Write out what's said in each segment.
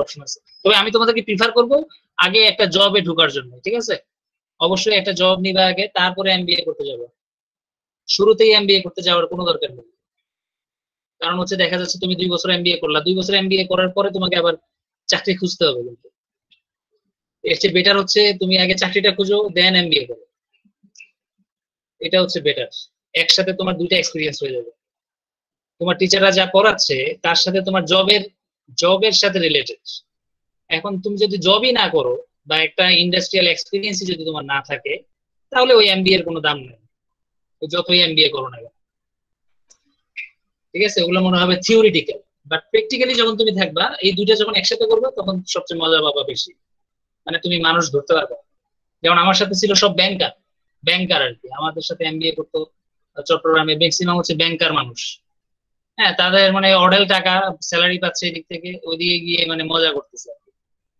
Option আছে। তবে আমি তোমাদেরকে প্রিফার করব আগে একটা জবে ঢোকার জন্য, ঠিক আছে? অবশ্যই একটা জব নিবা আগে, তারপরে এমবিএ করতে যাবে। শুরুতেই এমবিএ করতে যাওয়ার কোনো দরকার নেই। কারণ হচ্ছে দেখা যাচ্ছে তুমি 2 বছর এমবিএ করলা, 2 বছর এমবিএ করার পরে তোমাকে আবার চাকরি খুঁজতে হবে, কিন্তু এর চেয়ে বেটার হচ্ছে তুমি আগে চাকরিটা খুঁজো, দেন এমবিএ করো। এটা হচ্ছে বেটার। একসাথে তোমার দুইটা এক্সপিরিয়েন্স হয়ে যাবে। তোমার টিচাররা যা পড়াচ্ছে তার সাথে তোমার জবের সাথে রিলেটেড। এখন তুমি যদি জবই না করো বা একটা ইন্ডাস্ট্রিয়াল এক্সপিরিয়েন্সই যদি তোমার না থাকে, তাহলে ওই এমবিএ এর কোনো দাম নেই, যতই এমবিএ করো না। ঠিক আছে, ওগুলো মনে হবে থিওরিটিক্যাল, বাট প্র্যাকটিক্যালি যখন তুমি থাকবা, এই দুইটা যখন একসাথে করবে তখন সবচেয়ে মজা পাবা বেশি। মানে তুমি মানুষ ধরতে পারবে। যেমন আমার সাথে ছিল সব ব্যাংকার আর কি, আমাদের সাথে এমবিএ করতো চট্টগ্রামে ম্যাক্সিমাম হচ্ছে ব্যাংকার মানুষ। হ্যাঁ, তাদের মানে অঢেল টাকা স্যালারি পাচ্ছে, এদিক থেকে ওইদিকে গিয়ে মানে মজা করতেছে আর কি।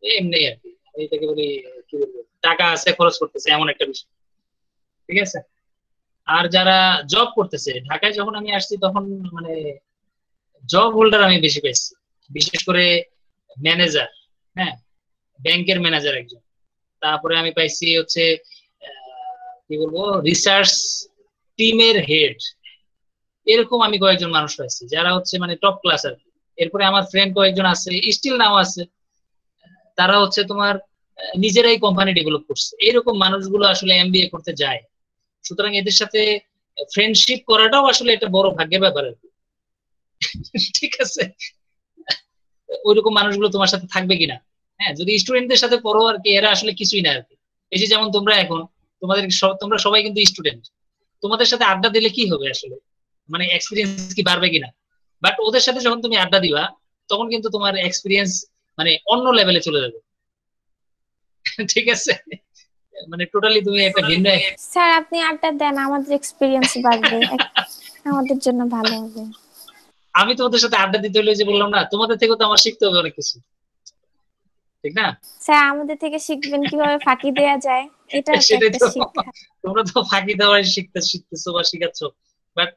এমনি আর কি, এইটাকে বলি কি বলবো, টাকা আছে খরচ করতেছে এমন একটা বিষয়। ঠিক আছে। আর যারা জব করতেছে ঢাকায়, যখন আমি আসছি তখন মানে জব হোল্ডার আমি বেশি পেয়েছি, বিশেষ করে ম্যানেজার। হ্যাঁ, ব্যাংকের ম্যানেজার একজন। তারপরে আমি পাইছি হচ্ছে কি বলবো, রিসার্চ টিমের হেড। এরকম আমি কয়েকজন মানুষ পাইছি যারা হচ্ছে মানে টপ ক্লাস আর কি। এরপরে আমার ফ্রেন্ড কয়েকজন আছে, স্টিল নাও আছে, তারা হচ্ছে তোমার নিজেরাই কোম্পানি ডেভেলপ করছে। এরকম মানুষগুলো আসলে এমবিএ করতে যায়। সুতরাং এদের সাথে ফ্রেন্ডশিপ করাটাও আসলে একটা বড় ভাগ্যের ব্যাপার আর কি। ঠিক আছে, ওইরকম মানুষগুলো তোমার সাথে থাকবে কিনা। হ্যাঁ, যদি স্টুডেন্টদের সাথে পড়ো আর কি, এরা আসলে কিছুই না আর কি। এই যে যেমন তোমরা এখন, তোমরা সবাই কিন্তু স্টুডেন্ট, তোমাদের সাথে আড্ডা দিলে কি হবে আসলে, মানে এক্সপিরিয়েন্স কি বাড়বে কিনা। বাট ওদের সাথে যখন তুমি আড্ডা দিবা, তখন কিন্তু তোমার এক্সপিরিয়েন্স মানে অন্য লেভেলে চলে যাবে। ঠিক আছে, মানে টোটালি তুমি একটা ভিন্ন। স্যার আপনি আড্ডা দেন, আমাদের এক্সপিরিয়েন্স বাড়বে, আমাদের জন্য ভালো হবে। আমি তোমাদের সাথে আড্ডা দিতে হলে যে বললাম না, তোমাদের থেকেও তো আমার শিখতে হবে অনেক কিছু, ঠিক না? স্যার আমাদের থেকে শিখবেন কিভাবে ফাঁকি দেয়া যায়, এটাও তো সেটাই একটা তো, শিক্ষা। তোমরা তো ফাঁকি দেওয়ার শিখতেছো বা শিখাচ্ছ, বাট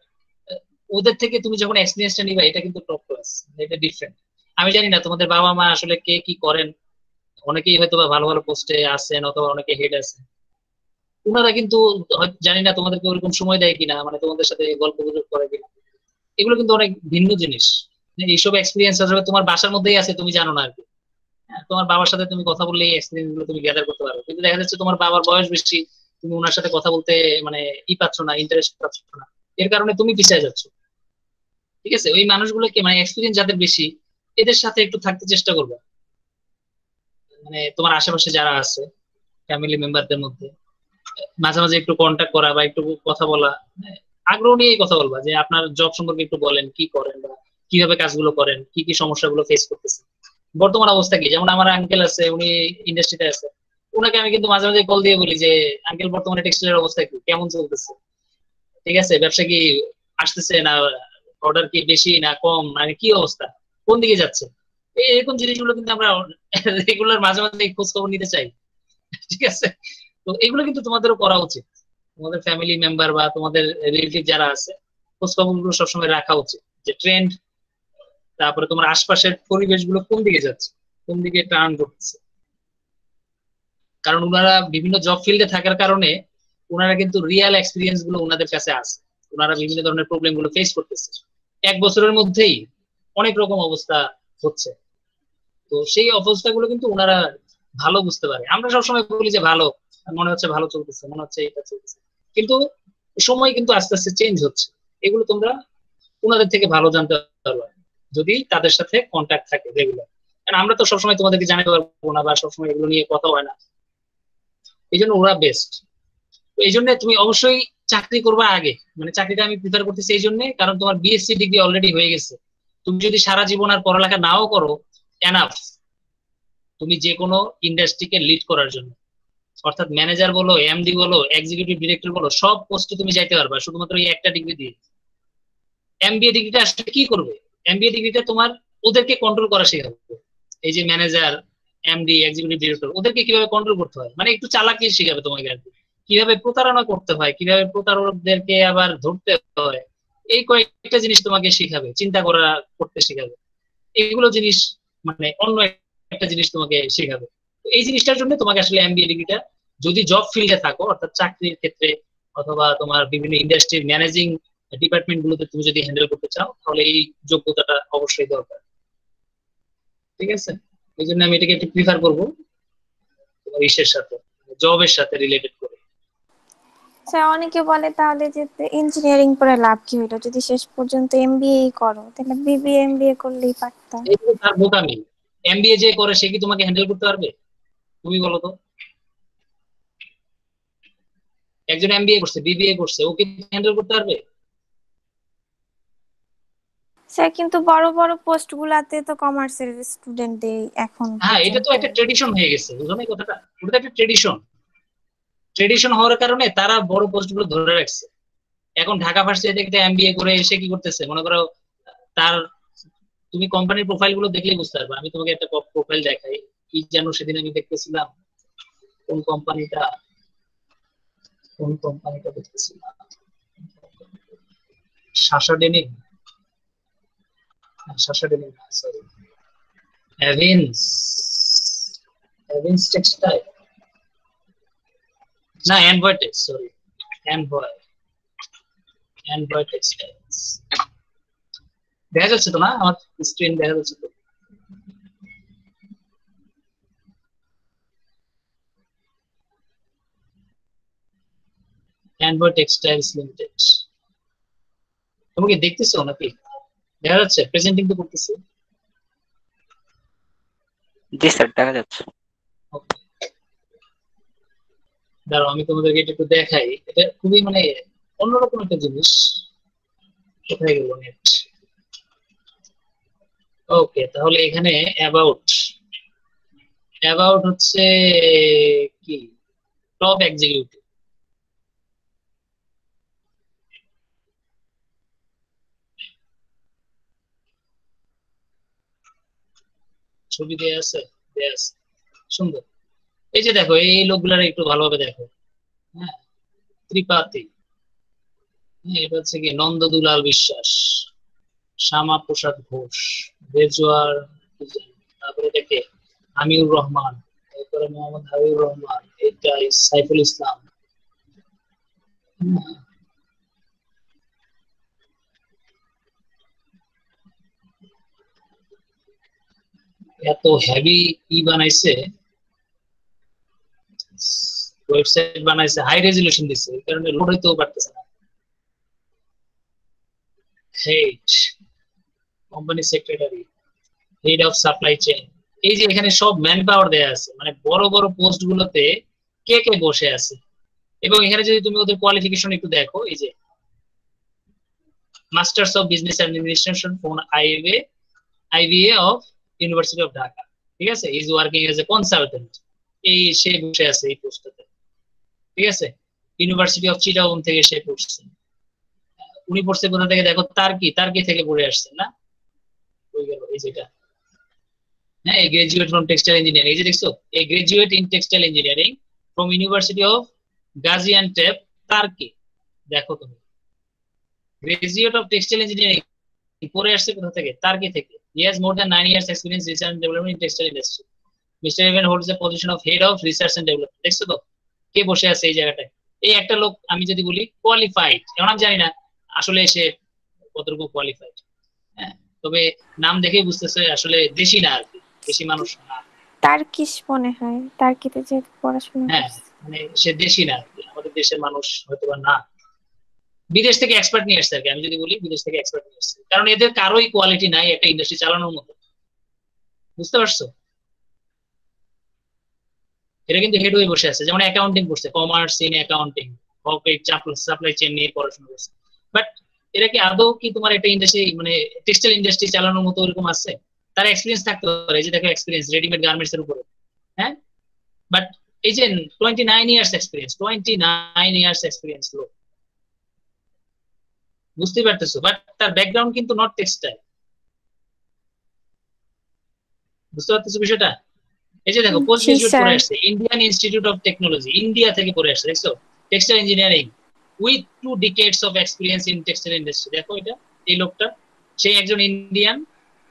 ওদের থেকে তুমি যখন এক্সপিরিয়েন্সটা নিবা, এটা কিন্তু টপ ক্লাস, এটা ডিফারেন্ট। আমি জানি না তোমাদের বাবা মা আসলে কে কি করেন, অনেকেই হয়তো বা ভালো ভালো পোস্টে আছেন অথবা অনেকে হেড আছে। ওনারা কিন্তু জানি না তোমাদেরকে ওরকম সময় দেয় কিনা, মানে তোমাদের সাথে গল্প গুজব করে কিনা। এগুলো কিন্তু অনেক ভিন্ন জিনিস। এইসব এক্সপিরিয়েন্স আসলে তোমার বাসার মধ্যেই আছে, তুমি জানো না আর কি। হ্যাঁ, তোমার বাবার সাথে তুমি কথা বললে এই এক্সপিরিয়েন্স গুলো তুমি গ্যাদার করতে পারো, কিন্তু দেখা যাচ্ছে তোমার বাবার বয়স বেশি, তুমি ওনার সাথে কথা বলতে মানে পাচ্ছ না, ইন্টারেস্ট পাচ্ছ না। এর কারণে তুমি পিছিয়ে যাচ্ছ। ঠিক আছে, ওই মানুষগুলোকে মানে এক্সপিরিয়েন্স যাদের বেশি, এদের সাথে একটু থাকতে চেষ্টা করবে। মানে তোমার আশেপাশে যারা আছে ফ্যামিলি মেম্বারদের মধ্যে মাঝে মাঝে একটু কন্ট্যাক্ট করা বা একটু কথা বলা, হ্যাঁ, আগ্রহ নিয়েই কথা বলবা যে আপনার জব সম্পর্কে একটু বলেন, কি করেন বা কিভাবে কাজগুলো করেন, কি কি সমস্যাগুলো ফেস করতেছেন, বর্তমান অবস্থা কি। যেমন আমার আঙ্কেল আছে, উনি ইন্ডাস্ট্রিতে আছে, ওনাকে আমি কিন্তু মাঝে মাঝে কল দিয়ে বলি যে আঙ্কেল বর্তমানে টেক্সটাইলের অবস্থা কি, কেমন চলতেছে। ঠিক আছে, ব্যবসা কি আসতেছে না, অর্ডার কি বেশি না কম, মানে কি অবস্থা, কোন দিকে যাচ্ছে। এরকম জিনিসগুলো কিন্তু আমরা রেগুলার মাঝে মাঝে খোঁজ খবর নিতে চাই। ঠিক আছে, তো এগুলো কিন্তু তোমাদেরও করা উচিত। তোমাদের ফ্যামিলি মেম্বার বা তোমাদের রিলেটিভ যারা আছে, খোঁজ খবর গুলো সবসময় রাখা উচিত, যে ট্রেন্ড, তারপরে তোমার আশপাশের পরিবেশগুলো কোন দিকে যাচ্ছে, কোন দিকে টার্ন করতেছে। কারণ ওনারা বিভিন্ন জব ফিল্ডে থাকার কারণে ওনারা কিন্তু রিয়েল এক্সপিরিয়েন্স গুলো ওনাদের কাছে আছে। ওনারা বিভিন্ন ধরনের প্রবলেম গুলো ফেস করতেছে, 1 বছরের মধ্যেই অনেক রকম অবস্থা হচ্ছে। তো সেই অবস্থাগুলো কিন্তু ওনারা ভালো বুঝতে পারে। আমরা সবসময় বলি যে ভালো, মনে হচ্ছে ভালো চলতেছে, মনে হচ্ছে এটা চলতেছে, কিন্তু সময় কিন্তু আস্তে আস্তে চেঞ্জ হচ্ছে। এগুলো তোমরা ওনাদের থেকে ভালো জানতে পারবে যদি তাদের সাথে কন্ট্যাক্ট থাকে রেগুলার। কারণ আমরা তো সবসময় তোমাদেরকে জানাতে পারবো না বা সবসময় এগুলো নিয়ে কথা হয় না, এই জন্য ওরা বেস্ট। তো এই জন্য তুমি অবশ্যই চাকরি করবা আগে, মানে চাকরিটা আমি প্রিফার করতেছি এই জন্য, কারণ তোমার বিএসসি ডিগ্রি অলরেডি হয়ে গেছে। তুমি যদি সারা জীবন আর পড়ালেখা নাও করো, এনাফ তুমি যে কোনো ইন্ডাস্ট্রিকে লিড করার জন্য। অর্থাৎ ম্যানেজার বলো, এমডি বলো, এক্সিকিউটিভ ডিরেক্টর বলো, সব পোস্টে তুমি যাইতে পারবা শুধুমাত্র এই একটা ডিগ্রি দিয়ে। এমবিএ ডিগ্রিটা আসলে কি করবে? এমবিএ ডিগ্রিটা তোমার ওদেরকে কন্ট্রোল করা শেখাবে। এই যে ম্যানেজার, এমডি, এক্সিকিউটিভ ডিরেক্টর, ওদেরকে কিভাবে কন্ট্রোল করতে হয়, মানে একটু চালাকি শেখাবে তোমাকে আর কি। কিভাবে প্রতারণা করতে হয়, কিভাবে প্রতারকদেরকে আবার ধরতে হয়, এই কয়েকটা জিনিস তোমাকে শিখাবে, চিন্তা করা করতে শেখাবে। এগুলো জিনিস মানে অন্য একটা জিনিস তোমাকে শেখাবে। এই জিনিসটার জন্য তোমাকে আসলে এমবিএ ডিগ্রিটা, যদি জব ফিল্ডে থাকো অর্থাৎ চাকরির ক্ষেত্রে অথবা তোমার বিভিন্ন ইন্ডাস্ট্রির ম্যানেজিং ডিপার্টমেন্ট গুলোতে তুমি যদি হ্যান্ডেল করতে চাও, তাহলে এই যোগ্যতাটা অবশ্যই দরকার। ঠিক আছে, এই জন্য আমি এটাকে একটু প্রিফার করবো তোমার ইসের সাথে, জবের সাথে রিলেটেড করে। স্যার অনেকে বলে তাহলে যে ইঞ্জিনিয়ারিং করে লাভ কি হলো, যদি শেষ পর্যন্ত এমবিএ করো তাহলে বিবিএ এমবিএ করলেই পারতা। এইগুলো তার বোকামি। এমবিএ যে করে সে কি তোমাকে হ্যান্ডেল করতে পারবে? তুমি বলো তো, একজন এমবিএ করছে বিবিএ করছে, ওকে হ্যান্ডেল করতে পারবে? স্যার কিন্তু বড় বড় পোস্ট গুলাতে তো কমার্সের স্টুডেন্ট দেই এখন হ্যাঁ, এটা তো পর্যন্ত। একটা ট্রেডিশন হয়ে গেছে, বুঝো না এই কথাটা? ওটা তো একটা ট্রেডিশন। ট্রেডিশন হওয়ার কারণে তারা বড় পোস্ট গুলো ধরে রাখছে। এখন ঢাকা ভার্সিটি থেকে এমবিএ করে এসে কি করতেছে মনে করো, তার, তুমি কোম্পানির প্রোফাইল গুলো দেখলেই বুঝতে পারবে। আমি তোমাকে একটা প্রোফাইল দেখাই, কি যেন সেদিন আমি দেখতেছিলাম, কোন কোম্পানিটা, কোন কোম্পানিটা দেখতেছিলাম, Shasha Denim, Shasha Denim sorry, Havens, Havens Textile, না Envoy Tex, sorry Envoy, Envoy Textiles. দেখা যাচ্ছে তো না আমার স্ক্রিন? দেখা যাচ্ছে তো? এনভয় টেক্সটাইলস লিমিটেড, তুমি কি দেখতেছো নাকি? দেখা যাচ্ছে? প্রেজেন্টিং তো করতেছে। জি স্যার, দেখা যাচ্ছে। দাঁড়াও আমি তোমাদেরকে এটা একটু দেখাই, এটা খুবই মানে অন্যরকম একটা জিনিস। কোথায় গেল নেট? ওকে, তাহলে এখানে অ্যাবাউট, অ্যাবাউট হচ্ছে কি, টপ এক্সিকিউটিভ। ছবি দেয়া আছে, দেয়া আছে, সুন্দর। এই যে দেখো, এই লোকগুলার একটু ভালোভাবে দেখো। হ্যাঁ, ত্রিপাঠী, এটা হচ্ছে কি নন্দদুলাল বিশ্বাস, শ্যামা প্রসাদ ঘোষ, রেজওয়ার, তারপরে দেখে আমিউর রহমান, এরপরে মোহাম্মদ হাবিবুর রহমান, এটা সাইফুল ইসলাম। এত হেভি ই বানাইছে, ওয়েবসাইট বানাইছে, হাই রেজুলেশন দিছে, এই কারণে লোড হইতেও পারতেছে না। Head, company secretary, head of supply chain. এই যে এখানে সব ম্যান পাওয়ার দেয়া আছে, মানে বড় বড় পোস্ট গুলোতে কে কে বসে আছে। এবং এখানে যদি তুমি ওদের কোয়ালিফিকেশন একটু দেখো, এই যে masters of business administration from IBA of university of Dhaka. ঠিক আছে, is working as a consultant, এই সে বসে আছে এই পোস্টটাতে। ঠিক আছে, ইউনিভার্সিটি অফ চিটাগং থেকে সে পড়ছে। উনি পড়ছে কোথা থেকে দেখো, তার্কি থেকে পড়ে আসছেন না? ওই গেল এই যেটা, হ্যাঁ, এই গ্রাজুয়েট ফ্রম টেক্সটাইল ইঞ্জিনিয়ারিং, এই যে দেখছো, এই graduate in textile engineering from University of Gaziantep, Turkey. দেখো তুমি, গ্রাজুয়েট অফ টেক্সটাইল ইঞ্জিনিয়ারিং পড়ে আসছে কোথা থেকে? তার্কি থেকে। He has more than 9 years experience in research and development in textile industry. Mr. Even holds the position of head of research and development. দেখছো তো কে বসে আছে এই জায়গাটায়? এই একটা লোক, আমি যদি বলি কোয়ালিফাইড, এখন আমি জানি না আসলে সে কতটুকু কোয়ালিফাইড। হ্যাঁ, তবে নাম দেখেই বুঝতেছে আসলে দেশি না আর কি, দেশি মানুষ না। তার্কিশ মনে হয়, তার্কিতে যে পড়াশোনা হ্যাঁ, করছে। মানে সে দেশি না আর কি, আমাদের দেশের মানুষ হয়তো বা না, বিদেশ থেকে এক্সপার্ট নিয়ে আসছে আর কি। আমি যদি বলি বিদেশ থেকে এক্সপার্ট নিয়ে আসছে, কারণ এদের কারোই কোয়ালিটি নাই একটা ইন্ডাস্ট্রি চালানোর মতো। বুঝতে পারছো? এটা কিন্তু হেড হয়ে বসে আছে, যেমন অ্যাকাউন্টিং করছে, commerce in accounting, supply chain নিয়ে পড়াশোনা করছে। বাট এরা কি আদৌ কি তোমার একটা ইন্ডাস্ট্রি, মানে টেক্সটাইল ইন্ডাস্ট্রি চালানোর মতো এরকম আছে? তার এক্সপিরিয়েন্স থাকতে পারে, এই যে দেখো এক্সপিরিয়েন্স রেডিমেড গার্মেন্টস এর উপরে। হ্যাঁ, বাট এই যে 29 ইয়ার্স এক্সপিরিয়েন্স, 29 ইয়ার্স এক্সপিরিয়েন্স লোক, বুঝতে পারতেছো? বাট তার ব্যাকগ্রাউন্ড কিন্তু নট টেক্সটাইল। বুঝতে পারতেছো বিষয়টা? এই যে দেখো পোস্ট জি গ্রাজুয়েট স্যার। করে আসছে Indian institute of technology, India থেকে পড়ে আসছে, দেখছো? Textile engineering with 2 decades of experience in textile industry. দেখো এটা, এই লোকটা, সে একজন ইন্ডিয়ান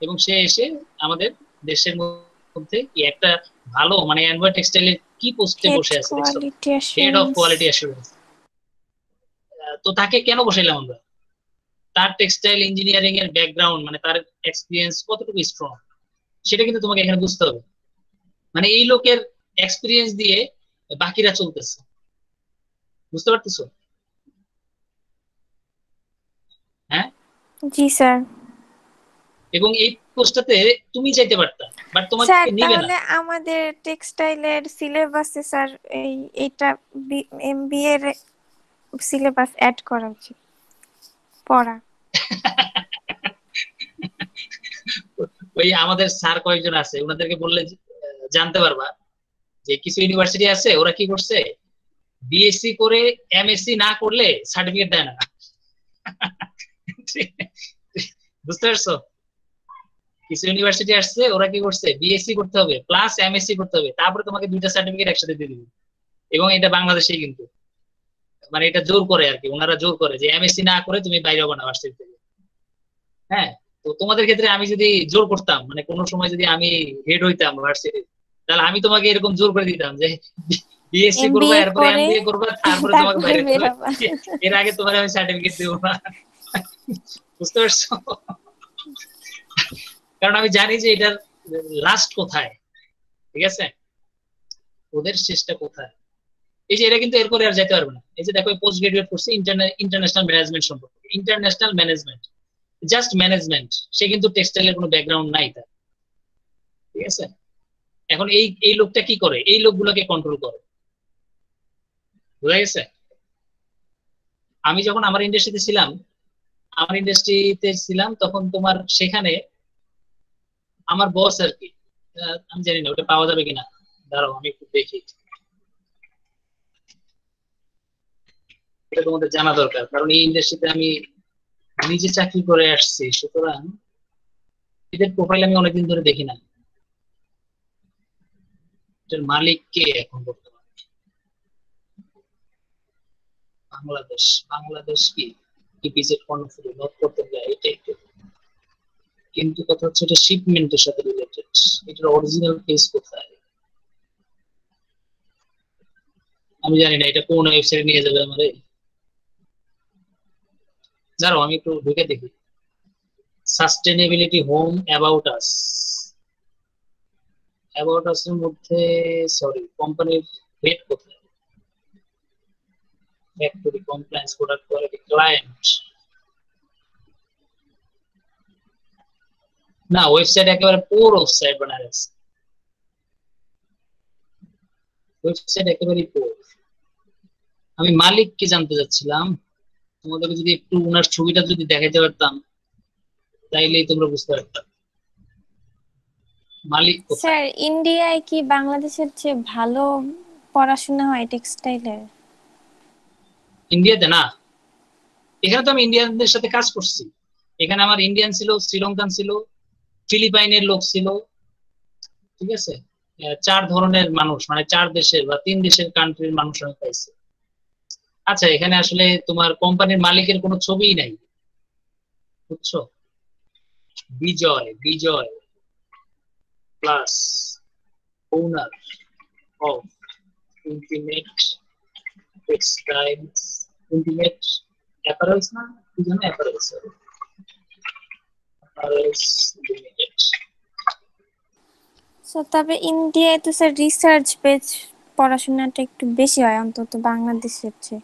এবং সে এসে আমাদের দেশের মধ্যে কি একটা ভালো মানে অ্যানভার টেক্সটাইলের কি পোস্টে বসে আছে দেখছো, quality head of assurance. Quality assurance. তো তাকে কেন বসাইলাম আমরা? তার টেক্সটাইল ইঞ্জিনিয়ারিং এর ব্যাকগ্রাউন্ড মানে তার এক্সপিরিয়েন্স কতটুকু স্ট্রং সেটা কিন্তু তোমাকে এখানে বুঝতে হবে। মানে এই লোকের এক্সপিরিয়েন্স দিয়ে বাকিরা চলতেছে, বুঝতে পারতেছো? হ্যাঁ, জি স্যার। এবং এই পোস্টটাতে তুমি চাইতে পারতা, বাট স্যার তোমাকে নিবে না। তাহলে আমাদের টেক্সটাইলের সিলেবাসে স্যার এইটা এমবিএ এর সিলেবাস অ্যাড করা উচিত, পড়া। ওই আমাদের স্যার কয়েকজন আছে, ওনাদেরকে বললে জানতে পারবা যে কিছু ইউনিভার্সিটি আছে ওরা কি করছে, বিএসসি করে এমএসসি না করলে সার্টিফিকেট দেয় না। বুঝতে পারছো? কিছু ইউনিভার্সিটি আসছে ওরা কি করছে, বিএসসি করতে হবে প্লাস এমএসসি করতে হবে, তারপরে তোমাকে দুইটা সার্টিফিকেট একসাথে দিয়ে দিবে। এবং এটা বাংলাদেশেই কিন্তু মানে এটা জোর করে আর কি, ওনারা জোর করে যে এমএসসি না করে তুমি বাইরে হবো না ভার্সিটি থেকে। হ্যাঁ, তো তোমাদের ক্ষেত্রে আমি যদি জোর করতাম মানে কোনো সময় যদি আমি হেড হইতাম ভার্সিটি, তাহলে আমি তোমাকে এরকম জোর করে দিতাম যে বিএসসি করবা, এমবিএ এরপরে করে এমবিএ করবা, তারপরে তোমাকে তারপরে বাইরে হতে হবে। বেরোবা। এর আগে তোমার আমি সার্টিফিকেট দেবো না। বুঝতে পারছো? কারণ আমি জানি যে এটার লাস্ট কোথায়, ঠিক আছে, ওদের শেষটা কোথায়। এই যে এরা কিন্তু এরপরে আর যেতে পারবে না। এই যে দেখো পোস্ট গ্রাজুয়েট করছে ইন্টারন্যাশনাল ম্যানেজমেন্ট সম্পর্কে, ইন্টারন্যাশনাল ম্যানেজমেন্ট, জাস্ট ম্যানেজমেন্ট, সে কিন্তু টেক্সটাইলের কোনো ব্যাকগ্রাউন্ড নাই তার, ঠিক আছে। এখন এই এই লোকটা কি করে, এই লোকগুলোকে কন্ট্রোল করে, বুঝা গেছে? আমি যখন আমার ইন্ডাস্ট্রিতে ছিলাম, তখন তোমার সেখানে আমার বস আর কি, আমি জানি না ওটা পাওয়া যাবে কিনা, দাঁড়াও আমি একটু দেখি। এটা তোমাদের জানা দরকার, কারণ এই ইন্ডাস্ট্রিতে আমি নিজে চাকরি করে আসছি, সুতরাং এদের প্রোফাইল আমি অনেকদিন ধরে দেখি না। এটার মালিক কে এখন বর্তমানে? বাংলাদেশ, বাংলাদেশ কি ইপিজেড কর্ণফুলী নট করতে যায় এটা একটু, কিন্তু কথা হচ্ছে এটা শিপমেন্টের সাথে রিলেটেড। এটার অরিজিনাল পেজ কোথায় আমি জানি না, এটা কোন ওয়েবসাইটে নিয়ে যাবে আমারে, দাঁড়াও আমি একটু ঢুকে দেখি। সাস্টেনেবিলিটি হোম অ্যাবাউট আস এর মধ্যে, সরি কোম্পানির হেড কোথায়, factory compliance product quality client, না ওয়েবসাইট একেবারে পুরো ওয়েবসাইট বানায় রাখছে, ওয়েবসাইট একেবারে পুরো। আমি মালিককে জানতে চাচ্ছিলাম, তোমাদেরকে যদি একটু ওনার ছবিটা যদি দেখাইতে পারতাম তাইলেই তোমরা বুঝতে পারতাম মালিক কোথায়। স্যার ইন্ডিয়ায় কি বাংলাদেশের চেয়ে ভালো পড়াশোনা হয় টেক্সটাইলের? ইন্ডিয়াতে না, এখানে তো আমি ইন্ডিয়ানদের সাথে কাজ করছি, এখানে আমার ইন্ডিয়ান ছিল, শ্রীলঙ্কান ছিল, ফিলিপাইনের লোক ছিল, ঠিক আছে। চার ধরনের মানুষ মানে চার দেশের বা তিন দেশের কান্ট্রির মানুষ আমি পাইছি। আচ্ছা, এখানে আসলে তোমার কোম্পানির মালিকের কোনো ছবিই নাই, বুঝছো? Bijoy, Bijoy plus owner of Intimate Textiles, Intimate Apparels, না কি জানো অ্যাপারেলস, অ্যাপারেলস লিমিটেড। স্যার তবে ইন্ডিয়ায় তো স্যার রিসার্চ বেস পড়াশোনাটা একটু বেশি হয় অন্তত বাংলাদেশের চেয়ে।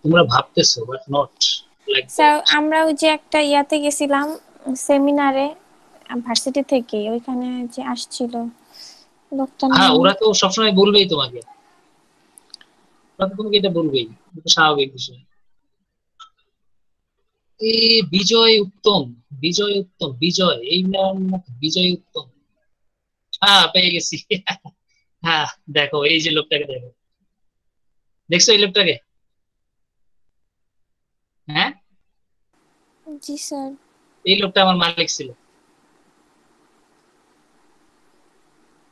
তোমরা ভাবতেছো but not like sir that. আমরা ওই যে একটা ইয়াতে গেছিলাম সেমিনারে ভার্সিটি থেকে, ওইখানে যে আসছিল লোকটার হ্যাঁ, নাম। ওরা তো সবসময় বলবেই তোমাকে, ওরা তো তোমাকে এটা বলবেই, এটা স্বাভাবিক বিষয়। এই বিজয় উত্তম, বিজয় উত্তম, বিজয় এই নাম, বিজয় উত্তম, হ্যাঁ পেয়ে গেছি। হ্যাঁ, দেখো এই যে লোকটাকে দেখো, দেখছো এই লোকটাকে? হ্যাঁ, জি স্যার। এই লোকটা আমার মালিক ছিল।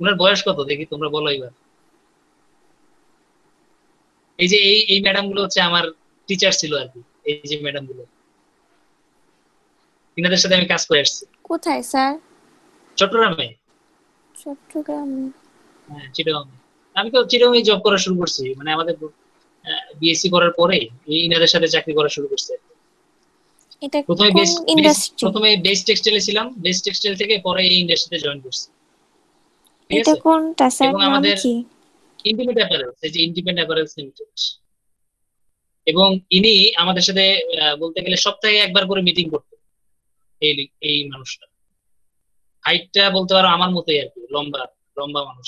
ওনার বয়স কত দেখি তোমরা বলো এবার। এই যে এই এই ম্যাডাম গুলো হচ্ছে আমার টিচার ছিল আর কি, এই যে ম্যাডাম গুলো, তিনাদের সাথে আমি কাজ করে আসছি কোথায় স্যার? চট্টগ্রামে। চট্টগ্রামে। হ্যাঁ চিটাগং। আমি তো চিটাগং জব করা শুরু করছি, মানে আমাদের বিএসসি করার পরে এই ইনাদের সাথে চাকরি করা শুরু করছে। এটা প্রথমে কোন ইন্ডাস্ট্রি? বেস্ট টেক্সটাইলে ছিলাম, বেস্ট টেক্সটাইল থেকে পরে এই ইন্ডাস্ট্রিতে জয়েন করছি। ঠিক এটা আছে। কোনটা স্যার, এবং নাম আমাদের কি? ইন্ডিপেন্ডেন্ট অ্যাপারেলস, এই যে ইন্ডিপেন্ডেন্ট অ্যাপারেলস লিমিটেড। এবং ইনি আমাদের সাথে বলতে গেলে সপ্তাহে একবার করে মিটিং করতেন। এই এই মানুষটা হাইটটা বলতে পারো আমার মতোই আর কি, লম্বা লম্বা মানুষ।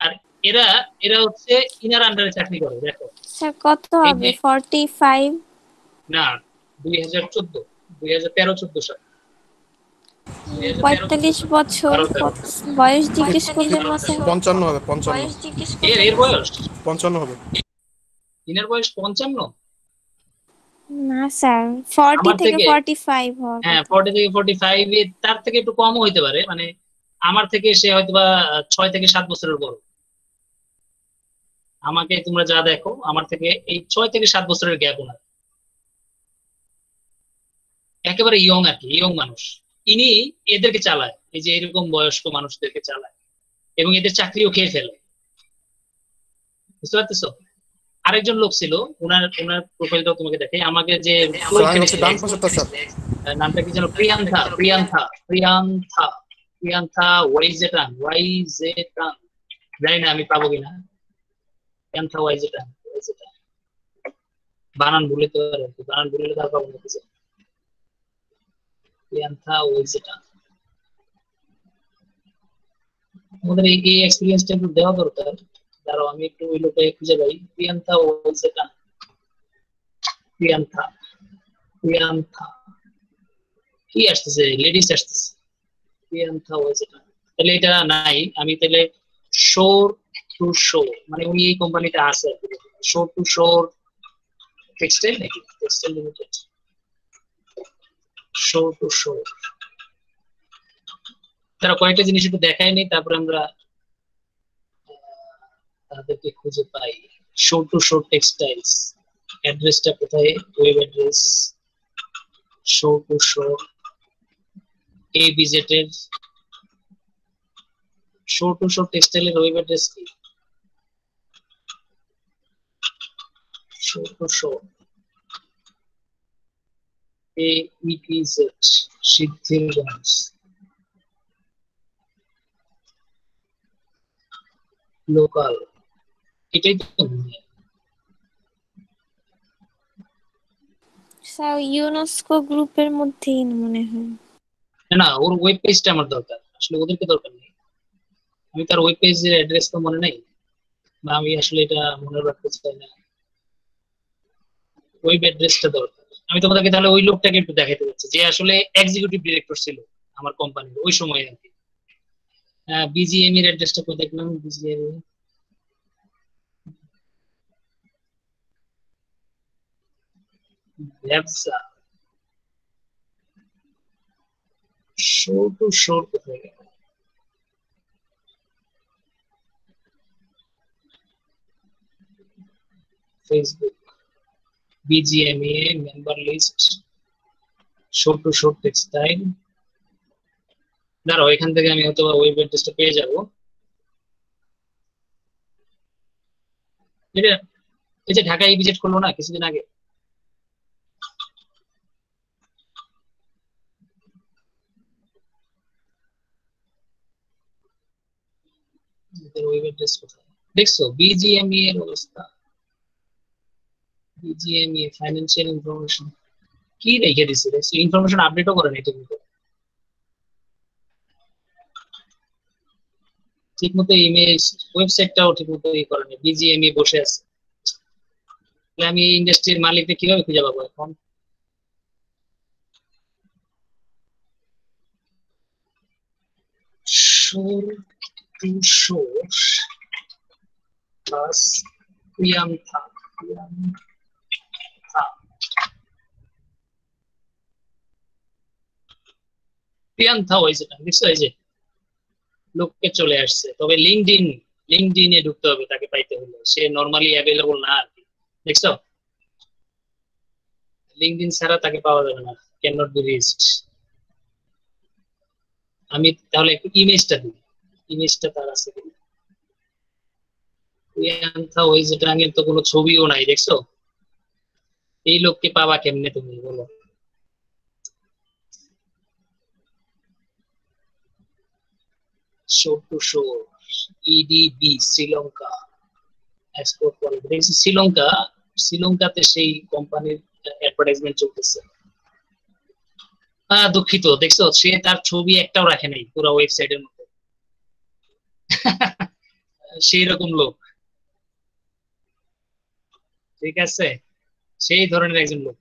আর এরা এরা হচ্ছে ইনার আন্ডারে চাকরি করে। দেখো স্যার কত এই হবে? যে 45? না, 2014, 2013-14 সাল, 45 বছর 2013-14 বয়স জিজ্ঞেস করলেন না স্যার? 55 হবে, 55। এর বয়স 55 হবে। ইনার বয়স 55। না স্যার, 40 আমার থেকে থেকে 45 হওয়ার হ্যাঁ কথা। 40 থেকে 45, তার থেকে একটু কমও হইতে পারে, মানে আমার থেকে সে হয়তোবা 6 থেকে 7 বছরের বড়। আমাকে তোমরা যা দেখো আমার থেকে এই 6 থেকে 7 বছরের গ্যাপ ওনার। একেবারে ইয়ং আর কি, ইয়ং মানুষ। ইনি এদেরকে চালায়, এই যে এরকম বয়স্ক মানুষদেরকে চালায় এবং এদের চাকরিও খেয়ে ফেলে। বুঝতে পারতেছো? আরেকজন লোক ছিল, ওনার ওনার প্রোফাইলটাও তোমাকে দেখাই। আমাকে যে ডান পাশেরটা স্যার। নামটা কি যেন, প্রিয়ান্থা ওয়াইজেটান। জানি না আমি পাবো কিনা। প্রিয়ান্থা ওয়াইজেটান, বানান ভুলে তো আর কি, বানান ভুলে তার পাবো না কিছু। প্রিয়ান্থা ওয়াইজেটান, আমাদের এই এক্সপিরিয়েন্সটা একটু দেওয়া দরকার। দাঁড়াও আমি একটু ওই লোকটাকে খুঁজে পাই। প্রিয়ান্থা ওয়াইজেটান, প্রিয়ান্থা প্রিয়ান্থা কি আসতেছে, লেডিস আসতেছে। প্রিয়ান্থা ওয়াইজেটান, তাহলে এটা নাই। আমি তাহলে শোর টু শো, মানে উনি এই কোম্পানিতে আছে। শোর টু শোর টেক্সটাইল নাকি, টেক্সটাইল লিমিটেড, শোর টু শোর। তারা কয়েকটা জিনিস একটু দেখায়নি, তারপরে আমরা তাদেরকে খুঁজে পাই। শোর টু শোর টেক্সটাইলস, অ্যাড্রেসটা কোথায়? ওয়েব অ্যাড্রেস শোর টু শোর এ ভিজিটের। শোর টু শোর টেক্সটাইলের ওয়েব অ্যাড্রেস কি? শোর টু শোর এ ইপিজেড, সিদ্ধিরগঞ্জ, লোকাল। এটাই তো মনে হয়। স্যার ইউনেস্কো গ্রুপের মধ্যেই মনে হয়। না, ওর ওয়েব পেজটা আমার দরকার, আসলে ওদেরকে দরকার নেই। আমি তার ওয়েব পেজের অ্যাড্রেস তো মনে নাই, বা আমি আসলে এটা মনে রাখতে চাই না। ওয়েব অ্যাড্রেসটা দরকার। আমি তোমাদেরকে তাহলে ওই লোকটাকে একটু দেখাতে চাচ্ছি, যে আসলে এক্সিকিউটিভ ডিরেক্টর ছিল আমার কোম্পানির ওই সময় আর কি। বিজিএম এর অ্যাড্রেসটা কোথায় দেখলাম? বিজিএম ব্যবসা, শো টু শো কোথায় গেল? Facebook, BGMEA member list, show to show textile. দাঁড়াও, এখান থেকে আমি হয়তো ওয়েব অ্যাড্রেসটা পেয়ে যাবো। এটা এই যে ঢাকায় ভিজিট করলো না কিছুদিন আগে, ওয়েব অ্যাড্রেস কোথায় দেখছো? বিজিএমই এর অবস্থা, বিজিএমই ফাইন্যান্সিয়াল ইনফরমেশন কি রেখে দিছে দেখছো? ইনফরমেশন আপডেটও করে নাই ঠিক মতো ইমেজ, ওয়েবসাইটটাও ঠিক মতো ই করে নাই, বিজিএমই বসে আছে। তাহলে আমি এই ইন্ডাস্ট্রির মালিককে কিভাবে খুঁজে পাবো এখন? শোর টু শোর প্লাস প্রিয়াঙ্কা, প্রিয়াঙ্কা হয়েছে না দেখছো? এই যে লোককে চলে আসছে, তবে লিঙ্কডিনে ঢুকতে হবে তাকে পাইতে হলে, সে নরমালি অ্যাভেলেবল না আর কি। দেখছো, লিঙ্কডিন ছাড়া তাকে পাওয়া যাবে না, ক্যান নট বি রিচড। আমি তাহলে একটু ইমেজটা দিই, ইমেজটা তার আছে কিনা। প্রিয়াঙ্কা ওয়েজেটাঙ্গের তো কোনো ছবিও নাই, দেখছো? এই লোককে পাবা কেমনে তুমি বলো? Show to show, ইডিবি Sri Lanka, export quality. দেখছি শ্রীলঙ্কা, শ্রীলঙ্কাতে সেই কোম্পানির অ্যাডভার্টাইজমেন্ট চলতেছে। দুঃখিত, দেখছো সে তার ছবি একটাও রাখে নাই পুরো ওয়েবসাইটের মধ্যে। সেই রকম লোক, ঠিক আছে, সেই ধরনের একজন লোক।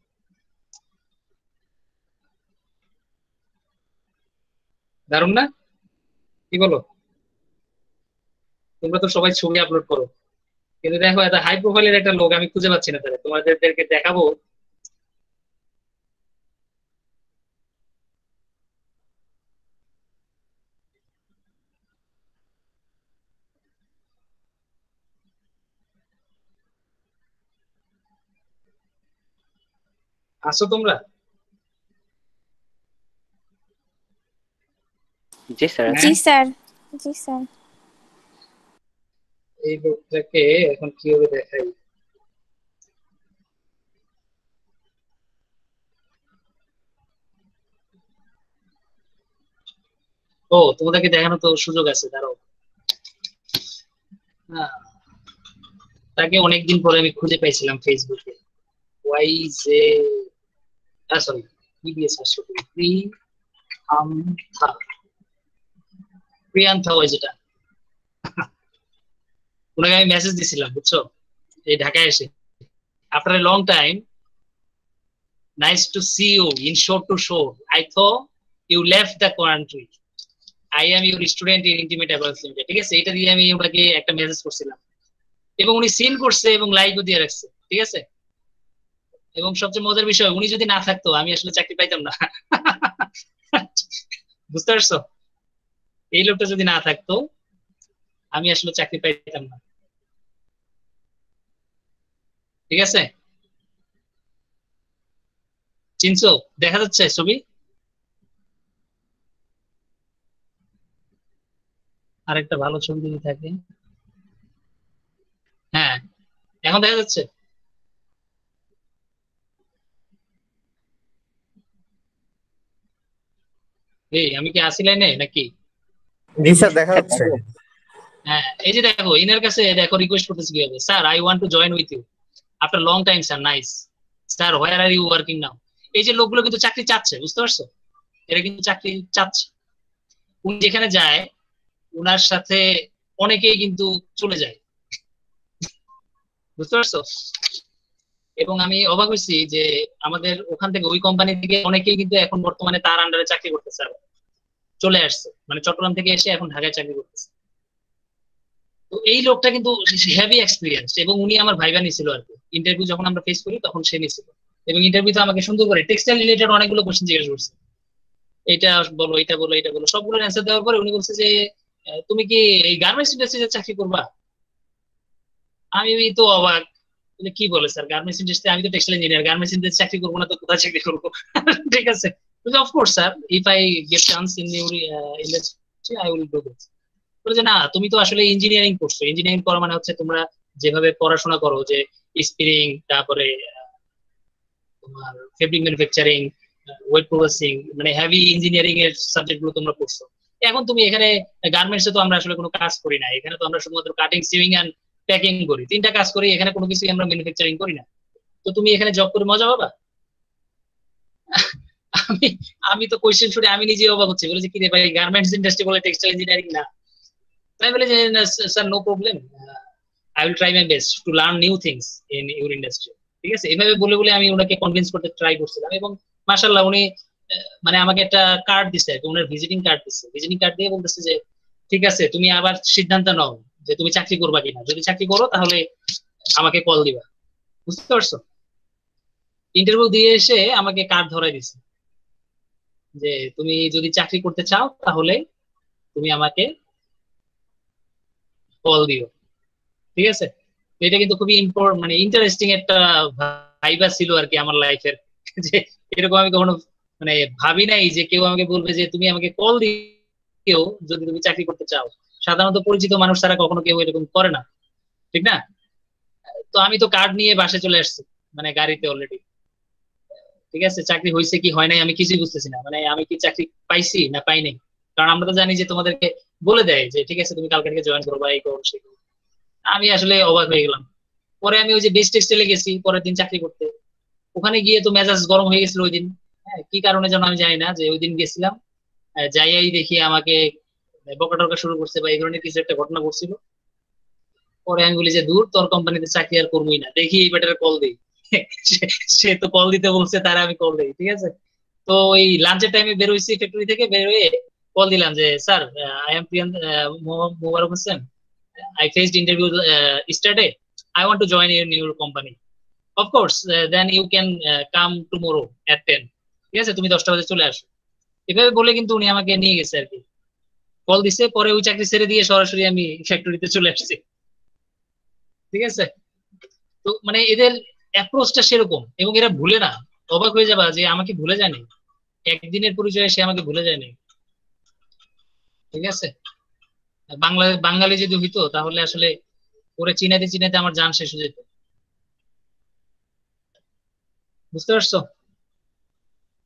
দারুণ না? কি বলো? তোমরা তো সবাই ছবি আপলোড করো, কিন্তু দেখো এত হাই প্রোফাইলের একটা লোক আমি খুঁজে পাচ্ছি না, তাহলে তোমাদেরকে দেখাবো। আসো তোমরা? জি স্যার। জি স্যার, জি স্যার। এই লোকটাকে এখন কিভাবে দেখাই? ও, তোমাদেরকে দেখানো তো সুযোগ আছে, দাঁড়াও। হ্যাঁ, তাকে অনেকদিন পরে আমি খুঁজে পাইছিলাম ফেসবুকে। ওয়াই জে, সরি, কি দিয়ে সার্চ করি, প্রিয়ান্থা, প্রিয়ান্থা ওই যেটা, ওনাকে আমি মেসেজ দিছিলাম, বুঝছো, এই ঢাকায় এসে। After a long time, nice to see you in show to show, I thought you left the country, I am your student in intimate average limited. ঠিক আছে, এটা দিয়ে আমি ওনাকে একটা মেসেজ করছিলাম, এবং উনি সিন করছে এবং লাইকও দিয়ে রাখছে। ঠিক আছে, এবং সবচেয়ে মজার বিষয়, উনি যদি না থাকতো আমি আসলে চাকরি পাইতাম না। বুঝতে পারছো? এই লোকটা যদি না থাকতো আমি আসলে চাকরি পাইতাম না। ঠিক আছে, চিনছো? দেখা যাচ্ছে ছবি? আরেকটা ভালো ছবি যদি থাকে। হ্যাঁ, এখন দেখা যাচ্ছে। এই আমি কি আসি লাইনে নাকি? জি স্যার, দেখা যাচ্ছে। হ্যাঁ, এই যে দেখো, ইনার কাছে দেখো রিকোয়েস্ট করতেছি কিভাবে, sir I want to join with you after long time sir, nice sir, where are you working now. এই যে লোকগুলো কিন্তু চাকরি চাচ্ছে, বুঝতে পারছো? এরা কিন্তু চাকরি চাচ্ছে। উনি যেখানে যায় উনার সাথে অনেকেই কিন্তু চলে যায়, বুঝতে পারছো? এবং আমি অবাক হয়েছি যে আমাদের ওখান থেকে, ওই কোম্পানি থেকে অনেকেই কিন্তু এখন বর্তমানে তার আন্ডারে চাকরি করতেছে, আবার চলে আসছে, মানে চট্টগ্রাম থেকে এসে এখন ঢাকায় চাকরি করতেছে। তো এই লোকটা কিন্তু হেভি এক্সপিরিয়েন্স, এবং উনি আমার ভাইবা নিছিল আর কি, ইন্টারভিউ যখন আমরা ফেস করি তখন সে নিছিল। এবং ইন্টারভিউতে আমাকে সুন্দর করে টেক্সটাইল রিলেটেড অনেকগুলো কোশ্চেন জিজ্ঞাসা করছে, এটা বলো, এটা বলো, এটা বলো, সবগুলোর অ্যান্সার দেওয়ার পরে উনি বলছে যে তুমি কি এই গার্মেন্টস ইন্ডাস্ট্রিতে চাকরি করবা? আমি তো অবাক, কি বলে স্যার, গার্মেন্টস ইন্ডাস্ট্রি, আমি তো টেক্সটাইল ইঞ্জিনিয়ার, গার্মেন্টস ইন্ডাস্ট্রি চাকরি করবো না তো কোথায় চাকরি করবো? ঠিক আছে, of course sir, if I get chance in your industry I will do this. বলে যে না, তুমি তো আসলে ইঞ্জিনিয়ারিং করছো, ইঞ্জিনিয়ারিং করা মানে হচ্ছে তোমরা যেভাবে পড়াশোনা করো, যে স্পিনিং, তারপরে তোমার ফেব্রিক ম্যানুফ্যাকচারিং, ওয়েট প্রসেসিং, মানে হেভি ইঞ্জিনিয়ারিং এর সাবজেক্ট গুলো তোমরা পড়ছো। এখন তুমি এখানে গার্মেন্টসে তো আমরা আসলে কোনো কাজ করি না, এখানে তো আমরা শুধুমাত্র কাটিং, সিউইং এন্ড প্যাকিং করি, তিনটা কাজ করি, এখানে কোনো কিছু আমরা ম্যানুফ্যাকচারিং করি না। তো তুমি এখানে জব করে মজা পাবা? আমি আমি তো কোয়েশ্চেন শুনে আমি নিজে অবাক হচ্ছি, বলেছি কি রে ভাই, গার্মেন্টস ইন্ডাস্ট্রি বলে টেক্সটাইল ইঞ্জিনিয়ারিং না? আমি বলি যে sir no problem, I will try my best to learn new things in your industry. ঠিক আছে, এভাবে বলে বলে আমি ওনাকে কনভিন্স করতে ট্রাই করছিলাম, এবং মাশাআল্লাহ উনি মানে আমাকে একটা কার্ড দিছে, ওনার ভিজিটিং কার্ড দিচ্ছে, ভিজিটিং কার্ড দিয়ে বলতেছে যে ঠিক আছে, তুমি আবার সিদ্ধান্ত নাও যে তুমি চাকরি করবা কিনা, যদি চাকরি করো তাহলে আমাকে কল দিবা। বুঝতে পারছো? ইন্টারভিউ দিয়ে এসে আমাকে কার্ড ধরাই দিছে যে তুমি যদি চাকরি করতে চাও তাহলে তুমি আমাকে কল দিও। ঠিক আছে, তো এটা কিন্তু খুবই মানে ইন্টারেস্টিং একটা ভাইবা ছিল আর কি আমার লাইফের, যে এরকম আমি কখনো মানে ভাবি নাই যে কেউ আমাকে বলবে যে তুমি আমাকে কল দিও যদি তুমি চাকরি করতে চাও। সাধারণত পরিচিত মানুষ ছাড়া কখনো কেউ এরকম করে না, ঠিক না? তো আমি তো কার্ড নিয়ে বাসে চলে আসছি, মানে গাড়িতে অলরেডি। ঠিক আছে, চাকরি হয়েছে কি হয় নাই আমি কিছুই বুঝতেছি না, মানে আমি কি চাকরি পাইছি না পাই নাই। কারণ আমরা তো জানি যে তোমাদেরকে বলে দেয় যে ঠিক আছে তুমি কালকে থেকে জয়েন করো বা এই করো সেই করো। আমি আসলে অবাক হয়ে গেলাম। পরে আমি ওই যে বেস্ট টেক্সটাইলে গেছি পরের দিন চাকরি করতে। ওখানে গিয়ে তো মেজাজ গরম হয়ে গেছিল ওই দিন। হ্যাঁ, কি কারণে যেন আমি জানি না, যে ওই দিন গেছিলাম, যাইয়াই দেখি আমাকে বকা টকা শুরু করছে বা এই ধরনের কিছু একটা ঘটনা ঘটছিল। পরে আমি বলি যে দূর, তোর কোম্পানিতে চাকরি আর করবোই না, দেখি এই বেটার কল দিই। সে তো কল দিতে বলছে, তারা আমি কল দিই, ঠিক আছে। তো ওই লাঞ্চের টাইমে বের হয়েছি ফ্যাক্টরি থেকে, বের হয়ে কল দিলাম যে sir, I am Priyan Mobarak Hossain, I faced interview yesterday, I want to join your new company. Of course, then you can come tomorrow at 10. ঠিক আছে, তুমি 10টা বাজে চলে আসো। এভাবে বলে কিন্তু উনি আমাকে নিয়ে গেছে আর কি, কল দিছে। পরে ওই চাকরি ছেড়ে দিয়ে সরাসরি আমি ফ্যাক্টরিতে চলে আসছি। ঠিক আছে, তো মানে এদের অ্যাপ্রোচটা সেরকম, এবং এরা ভুলে না। অবাক হয়ে যাবা যে আমাকে ভুলে যায়নি, একদিনের পরিচয়ে সে আমাকে ভুলে যায়নি। ঠিক আছে, বাঙালি যদি হইতো তাহলে আসলে ওরে চিনাতে চিনাতে আমার জান শেষ হয়ে যেত। বুঝতে পারছো?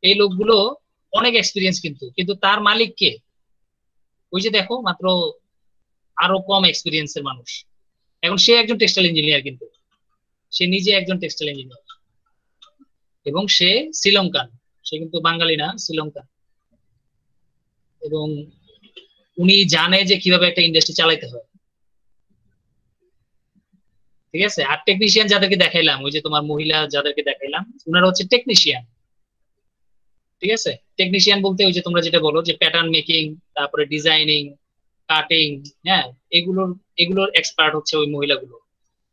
এই লোকগুলো অনেক এক্সপিরিয়েন্স, কিন্তু কিন্তু তার মালিক কে? ওই যে দেখো, মাত্র আরো কম এক্সপিরিয়েন্সের মানুষ। এখন সে একজন টেক্সটাইল ইঞ্জিনিয়ার, কিন্তু সে নিজে একজন টেক্সটাইল ইঞ্জিনিয়ার, এবং সে শ্রীলঙ্কান। সে কিন্তু বাঙালি না, শ্রীলঙ্কান। এবং উনি জানে যে কিভাবে একটা ইন্ডাস্ট্রি চালাইতে হয়। ঠিক আছে, আর টেকনিশিয়ান যাদেরকে দেখাইলাম, ওই যে তোমার মহিলা যাদেরকে দেখাইলাম, ওনারা হচ্ছে টেকনিশিয়ান। ঠিক আছে, টেকনিশিয়ান বলতে ওই যে তোমরা যেটা বলো যে প্যাটার্ন মেকিং, তারপরে ডিজাইনিং, কাটিং, হ্যাঁ, এগুলোর এগুলোর এক্সপার্ট হচ্ছে ওই মহিলাগুলো।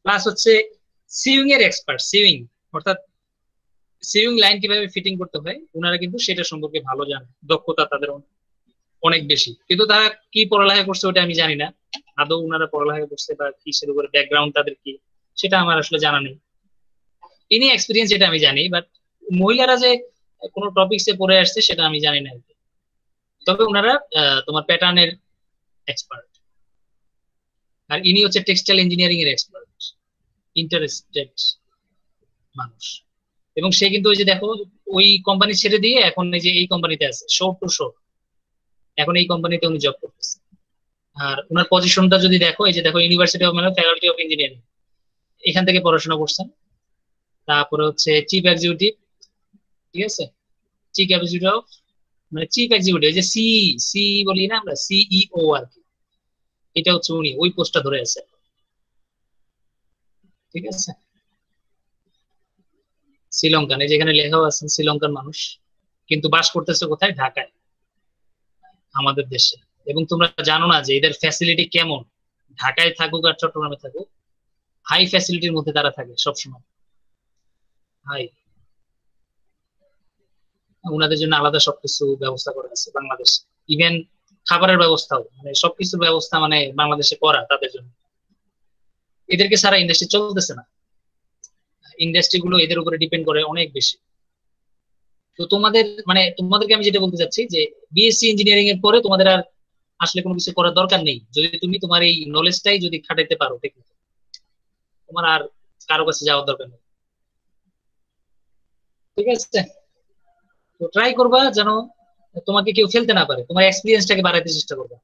প্লাস হচ্ছে সিউইং এর এক্সপার্ট, সিউইং অর্থাৎ সিউইং লাইন কিভাবে ফিটিং করতে হয়, ওনারা কিন্তু সেটা সম্পর্কে ভালো জানে, দক্ষতা তাদের অনেক বেশি। কিন্তু তারা কি পড়ালেখা করছে ওটা আমি জানি না, আদৌ ওনারা পড়ালেখা করছে বা কিসের উপরে ব্যাকগ্রাউন্ড তাদের কি, সেটা আমার আসলে জানা নেই। ইনি এক্সপিরিয়েন্স যেটা আমি জানি, বাট মহিলারা যে কোনো টপিকসে পড়ে আসছে সেটা আমি জানি না আর কি। তবে ওনারা তোমার প্যাটার্নের এক্সপার্ট। আর ইনি হচ্ছে টেক্সটাইল ইঞ্জিনিয়ারিং এর এক্সপার্ট, ইন্টারেস্টেড মানুষ। এবং সে কিন্তু ওই যে দেখো, ওই কোম্পানি ছেড়ে দিয়ে এখন এই যে এই কোম্পানিতে আছে, শো টু শো, এখন এই কোম্পানিতে উনি জব করতেছে। আর ওনার পজিশনটা যদি দেখো, এই যে দেখো, ইউনিভার্সিটি অফ মানে ফ্যাকাল্টি অফ ইঞ্জিনিয়ারিং, এখান থেকে পড়াশোনা করছেন। তারপরে হচ্ছে চিফ এক্সিকিউটিভ, ঠিক আছে, চিফ এক্সিকিউটিভ অফ, মানে চিফ এক্সিকিউটিভ, যে সি সি বলি না আমরা, সিইও আর কি, এটা হচ্ছে উনি ওই পোস্টটা ধরে আছে। ঠিক আছে, শ্রীলঙ্কান, এই যেখানে লেখাও আছে শ্রীলঙ্কান মানুষ, কিন্তু বাস করতেছে কোথায়? ঢাকায়, আমাদের দেশে। এবং তোমরা জানো না যে এদের ফ্যাসিলিটি কেমন, ঢাকায় থাকুক আর চট্টগ্রামে থাকুক, হাই ফ্যাসিলিটির মধ্যে তারা থাকে সবসময়, হাই। ওনাদের জন্য আলাদা সবকিছু ব্যবস্থা করা আছে বাংলাদেশে, ইভেন খাবারের ব্যবস্থাও, মানে সবকিছুর ব্যবস্থা মানে বাংলাদেশে করা তাদের জন্য। এদেরকে সারা ইন্ডাস্ট্রি চলতেছে না, ইন্ডাস্ট্রি গুলো এদের উপরে ডিপেন্ড করে অনেক বেশি। তো তোমাদের মানে তোমাদেরকে আমি যেটা বলতে চাচ্ছি যে বিএসসি ইঞ্জিনিয়ারিং এর পরে তোমাদের আর আসলে কোনো কিছু করার দরকার নেই, যদি তুমি তোমার এই নলেজটাই যদি খাটাইতে পারো, ঠিক আছে, তোমার আর কারো কাছে যাওয়ার দরকার নেই। ঠিক আছে, তো ট্রাই করবা যেন তোমাকে কেউ ফেলতে না পারে, তোমার এক্সপিরিয়েন্সটাকে বাড়াইতে চেষ্টা করবা।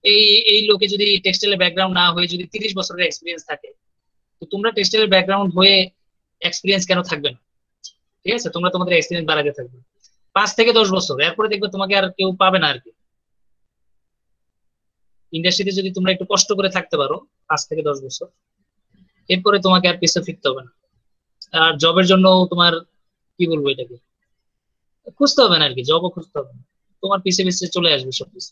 এই এই লোকে যদি টেক্সটাইলের ব্যাকগ্রাউন্ড না হয়ে যদি 30 বছরের এক্সপিরিয়েন্স থাকে, তো তোমরা টেক্সটাইলের ব্যাকগ্রাউন্ড হয়ে এক্সপিরিয়েন্স কেন থাকবে না? ঠিক আছে, তোমরা তোমাদের এক্সপিরিয়েন্স বাড়াতে থাকবে 5 থেকে 10 বছর, এরপরে দেখবে তোমাকে আর কেউ পাবে না আর কি। ইন্ডাস্ট্রিতে যদি তোমরা একটু কষ্ট করে থাকতে পারো 5 থেকে 10 বছর, এরপরে তোমাকে আর পিছনে ফিরতে হবে না। আর জবের জন্য তোমার কি বলবো, এটাকে খুঁজতে হবে না আর কি, জবও খুঁজতে হবে না, তোমার পিছে পিছে চলে আসবে সবকিছু।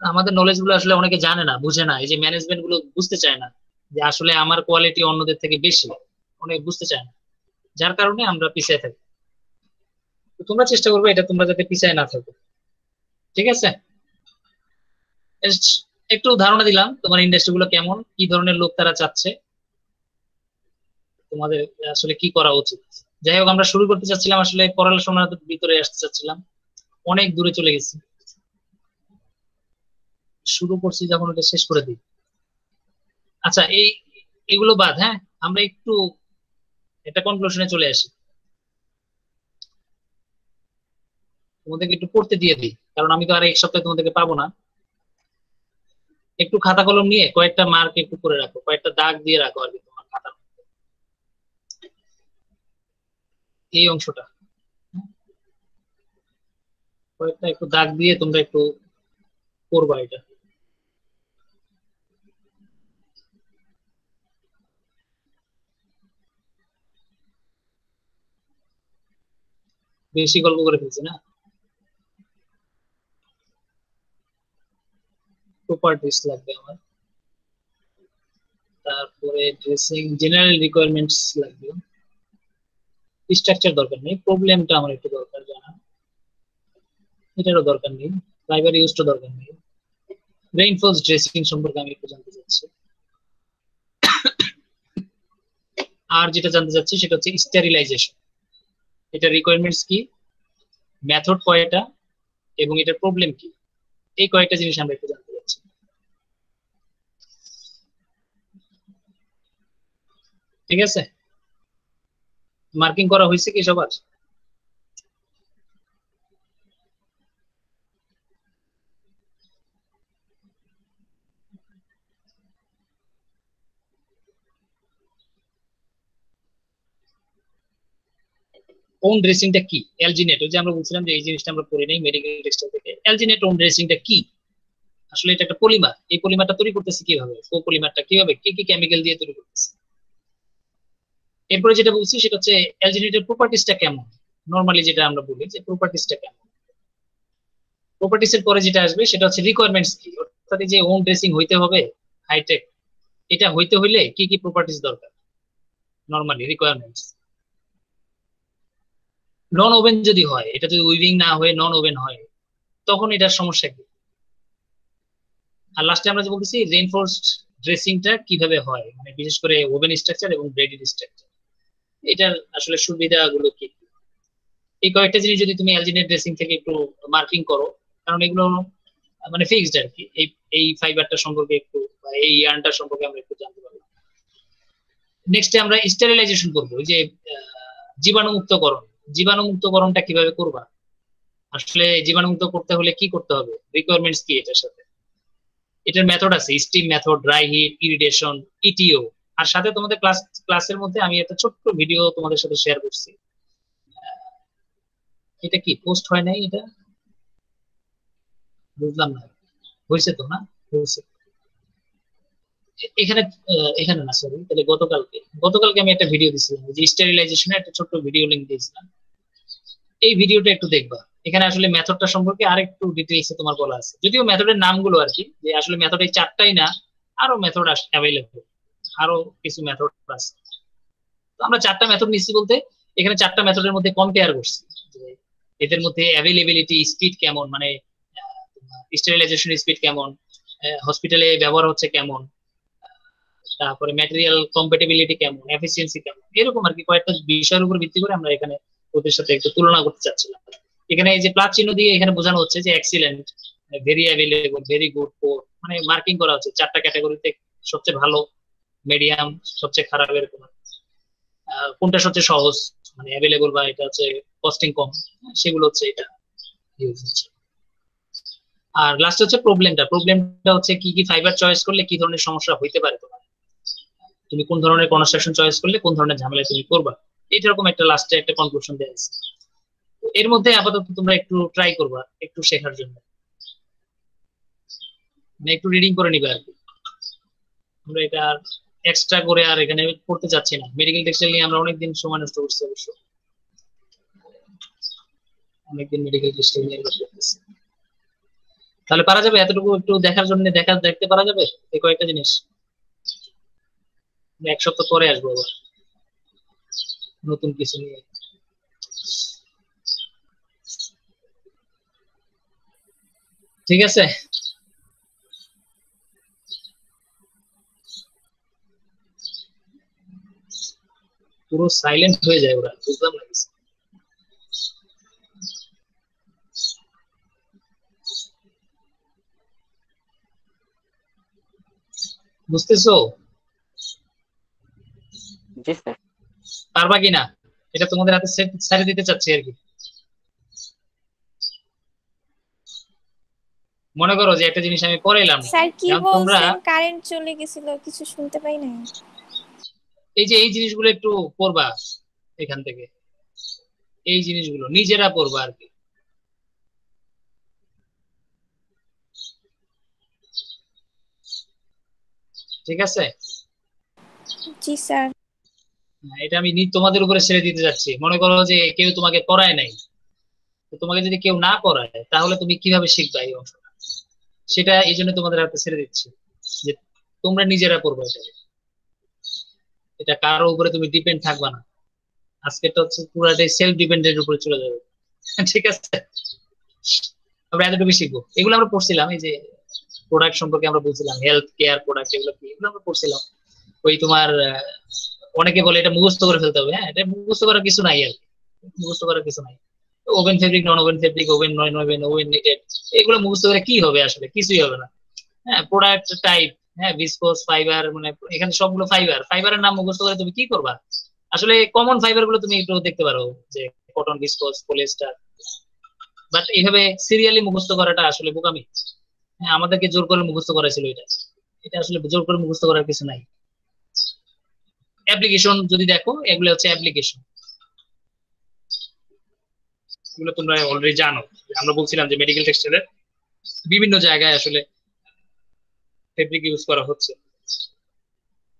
আমাদের নলেজ গুলো আসলে অনেকে জানে না, বুঝে না, এই যে ম্যানেজমেন্ট গুলো বুঝতে চায় না যে আসলে আমার কোয়ালিটি অন্যদের থেকে বেশি, অনেক বুঝতে চায় না, যার কারণে আমরা পিছিয়ে থাকি। তো তোমরা চেষ্টা করবে এটা, তোমরা যাতে পিছিয়ে না থাকো। ঠিক আছে, Just একটু ধারণা দিলাম তোমার ইন্ডাস্ট্রি গুলো কেমন, কি ধরনের লোক তারা চাচ্ছে, তোমাদের আসলে কি করা উচিত। যাই হোক, আমরা শুরু করতে চাচ্ছিলাম আসলে পড়াশোনার ভিতরে আসতে চাচ্ছিলাম, অনেক দূরে চলে গেছি। শুরু করছি যখন এটা শেষ করে দিই। আচ্ছা, এগুলো বাদ, হ্যাঁ আমরা একটু একটা কনক্লুশনে চলে আসি, তোমাদেরকে একটু পড়তে দিয়ে দিই, কারণ আমি তো আর এক সপ্তাহে তোমাদেরকে পাবো না। একটু খাতা কলম নিয়ে কয়েকটা মার্ক একটু করে রাখো, কয়েকটা দাগ দিয়ে রাখো আর কি তোমার খাতা, এই অংশটা কয়েকটা একটু দাগ দিয়ে তোমরা একটু করবা এটা। বেশি গল্প করে ফেলছি না? প্রপার্টিস লাগবে আমার, তারপরে ড্রেসিং জেনারেল রিকোয়ারমেন্টস লাগবে, স্ট্রাকচার দরকার নেই, প্রবলেমটা আমার একটু দরকার জানা, এটারও দরকার নেই, প্রাইমারি ইউজটা দরকার নেই। রেইনফোর্স ড্রেসিং সম্পর্কে আমি একটু জানতে চাচ্ছি। আর যেটা জানতে চাচ্ছি সেটা হচ্ছে স্টেরিলাইজেশন, এটা রিকোয়ারমেন্টস কি, মেথড কয়টা, এবং এটার প্রবলেম কি, এই কয়েকটা জিনিস আমরা একটু জানতে চাচ্ছি। ঠিক আছে, মার্কিং করা হয়েছে কি সবার? ওন ড্রেসিংটা কি, অ্যালজিনেট, ওই যে আমরা বলছিলাম যে এই জিনিসটা আমরা পড়ি নাই মেডিকেল টেক্সটাইল থেকে, অ্যালজিনেট ওন ড্রেসিংটা কি? আসলে এটা একটা পলিমার, এই পলিমারটা তৈরি করতেছে কিভাবে, ও পলিমারটা কিভাবে কি কি কেমিক্যাল দিয়ে তৈরি করতেছে। এরপরে যেটা বলছি সেটা হচ্ছে অ্যালজিনেটের প্রপার্টিসটা কেমন, নরমালি যেটা আমরা বলি যে প্রপার্টিসটা কেমন। প্রপার্টিস এর পরে যেটা আসবে সেটা হচ্ছে রিকোয়ারমেন্টস কি, অর্থাৎ এই যে ওন ড্রেসিং হইতে হবে হাইটেক, এটা হইতে হইলে কি কি প্রপার্টিস দরকার, নরমালি রিকোয়ারমেন্টস। নন ওভেন যদি হয়, এটা যদি উইভিং না হয়ে নন ওভেন হয়, তখন এটার সমস্যা কি। আর লাস্টে আমরা যে বলতেছি রেইনফোর্সড ড্রেসিংটা কিভাবে হয়, মানে বিশেষ করে ওভেন স্ট্রাকচার এবং ব্রেডেড স্ট্রাকচার, এটার আসলে সুবিধাগুলো কি। এই কয়েকটা জিনিস যদি তুমি অ্যালজিনেট ড্রেসিং থেকে একটু মার্কিং করো, কারণ এগুলো মানে ফিক্সড আর কি, এই এই ফাইবারটা সম্পর্কে একটু বা এই ইয়ার্নটা সম্পর্কে আমরা একটু জানতে পারলাম। নেক্সটে আমরা স্টেরিলাইজেশন করবো, ওই যে জীবাণুমুক্তকরণ, জীবাণুমুক্তকরণটা কিভাবে করবা, আসলে জীবাণুমুক্ত করতে হলে কি করতে হবে, রিকোয়ারমেন্টস কি এটার সাথে, এটার মেথড আছে, steam method, dry heat, irritation, ETO. আর সাথে তোমাদের ক্লাসের মধ্যে আমি একটা ছোট্ট ভিডিও তোমাদের সাথে শেয়ার করছি, এটা কি পোস্ট হয় নাই, এটা বুঝলাম না, হয়েছে তো না, হয়েছে এখানে, এখানে না সরি, তাহলে গতকালকে, গতকালকে আমি একটা ভিডিও দিয়েছিলাম যে স্টেরিলাইজেশনের একটা ছোট্ট ভিডিও লিংক দিয়েছিলাম, এই ভিডিওটা একটু দেখবা। এখানে আসলে মেথডটা সম্পর্কে আরেকটু ডিটেইলসে তোমার বলা আছে, যদিও মেথডের নামগুলো আর কি, যে আসলে মেথড এই চারটাই না, আরো মেথড অ্যাভেলেবল, আরো কিছু মেথড আছে। তো আমরা চারটা মেথড নিচ্ছি বলতে এখানে চারটা মেথডের মধ্যে কম্পেয়ার করছি যে এদের মধ্যে অ্যাভেলেবিলিটি স্পিড কেমন, মানে স্টেরিলাইজেশন স্পিড কেমন, হসপিটালে ব্যবহার হচ্ছে কেমন, তারপরে ম্যাটেরিয়াল কম্প্যাটিবিলিটি কেমন, এফিসিয়েন্সি কেমন, এরকম আর কি কয়েকটা বিষয়ের উপর ভিত্তি করে আমরা এখানে ওদের সাথে একটু তুলনা করতে চাচ্ছিলাম। এখানে এই যে প্লাস চিহ্ন দিয়ে এখানে বোঝানো হচ্ছে যে excellent, very available, very good, poor, মানে মার্কিং করা হচ্ছে চারটা ক্যাটাগরিতে, সবচেয়ে ভালো, মিডিয়াম, সবচেয়ে খারাপ, এরকম কোনটা সবচেয়ে সহজ, মানে অ্যাভেলেবল বা এটা হচ্ছে কস্টিং কম, সেগুলো হচ্ছে এটা ইউজ হচ্ছে। আর লাস্ট হচ্ছে প্রবলেমটা, প্রবলেমটা হচ্ছে কি কি ফাইবার চয়েস করলে কি ধরনের সমস্যা হইতে পারে তোমার, তুমি কোন ধরনের কনস্ট্রাকশন চয়েস করলে কোন ধরনের ঝামেলা তুমি করবা, এইরকম একটা লাস্টে একটা কনক্লুশন দেওয়া আছে। এর মধ্যে আপাতত তোমরা একটু ট্রাই করবা একটু শেখার জন্য, মানে একটু রিডিং করে নিবে আর কি। আমরা এটা আর এক্সট্রা করে আর এখানে পড়তে চাচ্ছি না, মেডিকেল টেক্সটাইল নিয়ে আমরা অনেকদিন সময় নষ্ট করছি, অবশ্য অনেকদিন মেডিকেল টেক্সটাইল নিয়ে পড়তেছি। তাহলে পারা যাবে এতটুকু একটু দেখার জন্য, দেখতে পারা যাবে এই কয়েকটা জিনিস। এক সপ্তাহ পরে আসবো আবার নতুন কিছু নিয়ে। ঠিক আছে, পুরো সাইলেন্ট হয়ে যায় ওরা, বুঝলাম না কিছু। বুঝতেছো? জি স্যার। পারবা কিনা এটা তোমাদের হাতে ছেড়ে দিতে চাচ্ছি আর কি। মনে করো যে একটা জিনিস আমি পড়াইলাম না, স্যার কি এখন তোমরা বলছেন? কারেন্ট চলে গেছিল, কিছু শুনতে পাই নাই। এই যে এই জিনিসগুলো একটু পড়বা এখান থেকে, এই জিনিসগুলো নিজেরা পড়বা আর কি। ঠিক আছে? জি স্যার। এটা আমি তোমাদের উপরে ছেড়ে দিতে যাচ্ছি। মনে করো যে কেউ তোমাকে পড়ায় নাই, তো তোমাকে যদি কেউ না পড়ায় তাহলে তুমি কিভাবে শিখবা এই অংশটা, সেটা এই জন্য তোমাদের হাতে ছেড়ে দিচ্ছি যে তোমরা নিজেরা পড়বা। এটা এটা কারো উপরে তুমি ডিপেন্ড থাকবা না। আজকেটা হচ্ছে পুরাটাই সেলফ ডিপেন্ডেন্ট উপরে চলে যাবে। ঠিক আছে? আমরা এতটুকু শিখবো। এগুলো আমরা পড়ছিলাম, এই যে প্রোডাক্ট সম্পর্কে আমরা বলছিলাম, হেলথ কেয়ার প্রোডাক্ট এগুলো কি, এগুলো আমরা পড়ছিলাম। ওই তোমার অনেকে বলে এটা মুখস্থ করে ফেলতে হবে। হ্যাঁ, এটা মুখস্থ করার কিছু নাই আর কি, মুখস্থ করার কিছু নাই। Oven fabric, non woven fabric, oven non woven, oven knitted, এগুলো মুখস্থ করে কি হবে? আসলে কিছুই হবে না। হ্যাঁ, প্রোডাক্ট টাইপ, হ্যাঁ, ভিসকোস, ফাইবার, মানে এখানে সবগুলো ফাইবার। ফাইবারের নাম মুখস্থ করে তুমি কি করবা? আসলে কমন ফাইবার গুলো তুমি একটু দেখতে পারো, যে কটন, ভিসকোস, পলিয়েস্টার। বাট এইভাবে সিরিয়ালি মুখস্থ করাটা আসলে বোকামি। হ্যাঁ, আমাদেরকে জোর করে মুখস্থ করাছিল এটা। এটা আসলে জোর করে মুখস্থ করার কিছু নাই। অ্যাপ্লিকেশন যদি দেখো, এগুলো হচ্ছে অ্যাপ্লিকেশন, এগুলো তোমরা অলরেডি জানো। আমরা বলছিলাম যে মেডিকেল টেক্সটাইলের বিভিন্ন জায়গায় আসলে ফেব্রিক ইউজ করা হচ্ছে।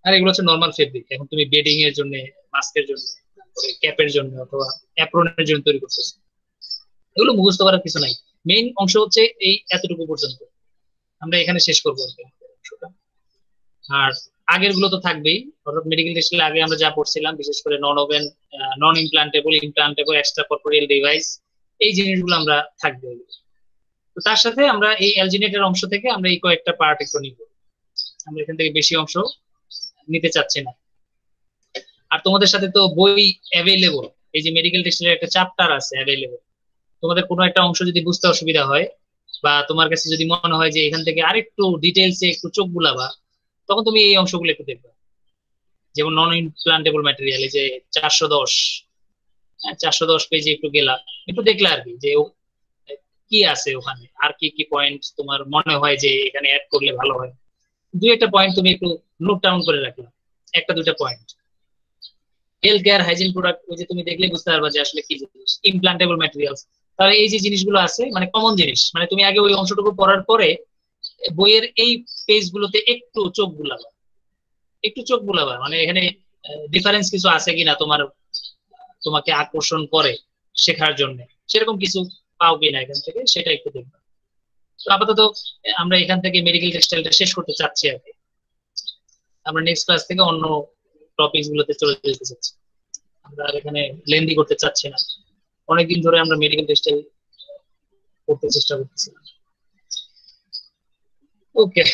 আর এগুলো হচ্ছে নর্মাল ফেব্রিক। এখন তুমি বেডিং এর জন্য, মাস্কের জন্য, ক্যাপের জন্য অথবা অ্যাপ্রনের জন্য তৈরি করতেছো। এগুলো মুখস্থ করার কিছু নাই। মেইন অংশ হচ্ছে এই এতটুকু পর্যন্ত। আমরা এখানে শেষ করবো আর কি অংশটা। আর আগের গুলো তো থাকবেই, অর্থাৎ মেডিকেল টেক্সটাইল আগে আমরা যা পড়ছিলাম, বিশেষ করে non woven, non implantable, implantable, extra corporeal device, এই জিনিসগুলো আমরা থাকবে। তো তার সাথে আমরা এই অ্যালজিনেটের অংশ থেকে আমরা এই কয়েকটা পার্ট একটু নিব। আমরা এখান থেকে বেশি অংশ নিতে চাচ্ছি না। আর তোমাদের সাথে তো বই অ্যাভেলেবল, এই যে মেডিকেল টেক্সটাইলের একটা চ্যাপ্টার আছে অ্যাভেলেবল। তোমাদের কোনো একটা অংশ যদি বুঝতে অসুবিধা হয়, বা তোমার কাছে যদি মনে হয় যে এখান থেকে আরেকটু ডিটেলসে একটু চোখ বুলাবা, তখন তুমি এই অংশগুলো একটু দেখবে। যেমন নন ইমপ্লান্টেবল ম্যাটেরিয়াল, এই যে 410, 410 পেজে একটু গেলা, একটু দেখলা আর কি, যে কি আছে ওখানে, আর কি কি পয়েন্ট তোমার মনে হয় যে এখানে অ্যাড করলে ভালো হয়। দুই একটা পয়েন্ট তুমি একটু নোট ডাউন করে রাখলাম, একটা দুইটা point. Health care, hygiene product, ওই যে তুমি দেখলে বুঝতে পারবা যে আসলে কি জিনিস ইমপ্লান্টেবল ম্যাটেরিয়ালস। তাহলে এই যে জিনিসগুলো আছে, মানে কমন জিনিস, মানে তুমি আগে ওই অংশটুকু পড়ার পরে বইয়ের এই পেজ গুলোতে একটু চোখ বুলাবা, একটু চোখ বুলাবা, মানে এখানে ডিফারেন্স কিছু আছে কিনা তোমার, তোমাকে আকর্ষণ করে শেখার জন্য, সেরকম কিছু পাও কিনা এখান থেকে, সেটা একটু দেখবা। তো আপাতত আমরা এখান থেকে মেডিকেল টেক্সটাইলটা শেষ করতে চাচ্ছি আর কি। আমরা নেক্সট ক্লাস থেকে অন্য টপিক গুলোতে চলে যেতে চাচ্ছি। আমরা আর এখানে লেন্দি করতে চাচ্ছি না। অনেকদিন ধরে আমরা মেডিকেল টেক্সটাইল করতে চেষ্টা করতেছি। ওকে।